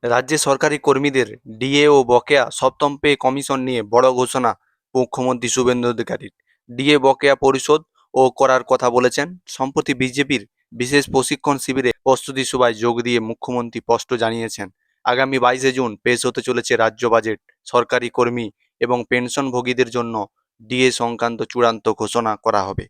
রাজ্যে সরকারি কর্মীদের ডিএ ও বকেয়া সপ্তম পে কমিশন নিয়ে বড় ঘোষণা মুখ্যমন্ত্রী শুভেন্দু অধিকারীর। ডিএ বকেয়া পরিশোধ ও করার কথা বলেছেন। সম্প্রতি বিজেপির বিশেষ প্রশিক্ষণ শিবিরে প্রস্তুতি সভায় যোগ দিয়ে মুখ্যমন্ত্রী স্পষ্ট জানিয়েছেন, আগামী 22 জুন পেশ হতে চলেছে রাজ্য বাজেট। সরকারি কর্মী এবং পেনশনভোগীদের জন্য ডিএ সংক্রান্ত চূড়ান্ত ঘোষণা করা হবে।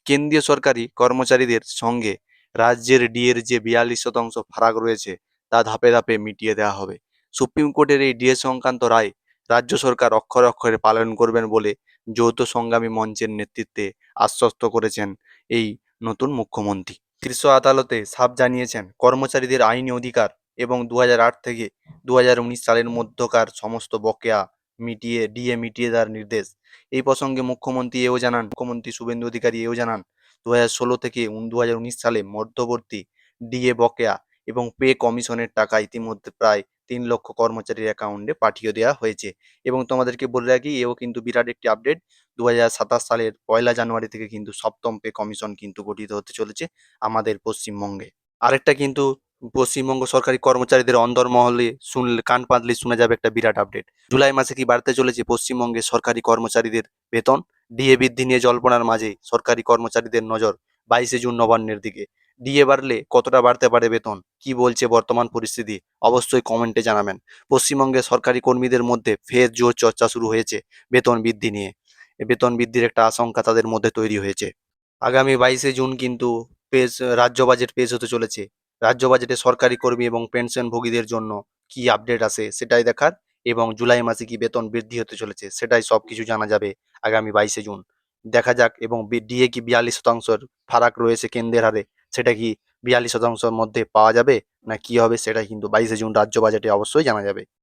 কেন্দ্রীয় সরকারি কর্মচারীদের সঙ্গে রাজ্যের ডিএর যে 42% ফারাক রয়েছে তা ধাপে ধাপে মিটিয়ে দেওয়া হবে। সুপ্রিম কোর্টের এই ডিএ সংক্রান্ত রায় রাজ্য সরকার অক্ষরে অক্ষরে পালন করবেন বলে যৌথ সংগ্রামী মঞ্চের নেতৃত্বে আশ্বস্ত করেছেন এই নতুন মুখ্যমন্ত্রী। শীর্ষ আদালতে সাফ জানিয়েছেন, কর্মচারীদের আইনি অধিকার এবং 2008 থেকে 2019 সালের মধ্যকার সমস্ত বকেয়া ডিএ মিটিয়ে দেওয়ার নির্দেশ। এই প্রসঙ্গে মুখ্যমন্ত্রী শুভেন্দু অধিকারী এও জানান, 2016 থেকে 2019 সালে মধ্যবর্তী ডিএ বকেয়া এবং পে কমিশনের টাকা ইতিমধ্যে প্রায় 3 লক্ষ কর্মচারীর অ্যাকাউন্টে পাঠিয়ে দেওয়া হয়েছে। এবং তোমাদেরকে বলে রাখি, এও কিন্তু বিরাট একটি আপডেট, 2027 সালের 1লা জানুয়ারি থেকে কিন্তু সপ্তম পে কমিশন কিন্তু গঠিত হতে চলেছে আমাদের পশ্চিমবঙ্গে। আরেকটা কিন্তু পশ্চিমবঙ্গ সরকারি কর্মচারীদের অন্দরমহলে শুনলে কান পাতলে শোনা যাবে একটা বিরাট আপডেট। জুলাই মাসে কি বাড়তে চলেছে পশ্চিমবঙ্গে সরকারি কর্মচারীদের বেতন? ডিএ বৃদ্ধি নিয়ে জল্পনার মাঝে সরকারি কর্মচারীদের নজর 22 জুন নবান্নের দিকে। ডিএ বাড়লে কতটা বাড়তে পারে বেতন? কি বলছে বর্তমান পরিস্থিতি? অবশ্যই কমেন্টে জানাবেন। পশ্চিমবঙ্গে সরকারি কর্মীদের মধ্যে ফের জোর চর্চা শুরু হয়েছে বেতন বৃদ্ধি নিয়ে। বেতন বৃদ্ধির একটা আশঙ্কা তাদের মধ্যে তৈরি হয়েছে। আগামী 22 জুন কিন্তু পেশ রাজ্য বাজেট পেশ হতে চলেছে। রাজ্য বাজেটে সরকারি কর্মী এবং পেনশনভোগীদের জন্য কি আপডেট আসে সেটাই দেখার, এবং জুলাই মাসে কি বেতন বৃদ্ধি হতে চলেছে সেটাই সবকিছু জানা যাবে আগামী 22 জুন। দেখা যাক, এবং ডিএ কি 42% ফারাক রয়েছে কেন্দ্রের হারে, সেটা কি 42%-র মধ্যে পাওয়া যাবে না কি হবে, সেটাই কিন্তু 22 জুন রাজ্য বাজেটে অবশ্যই জানা যাবে।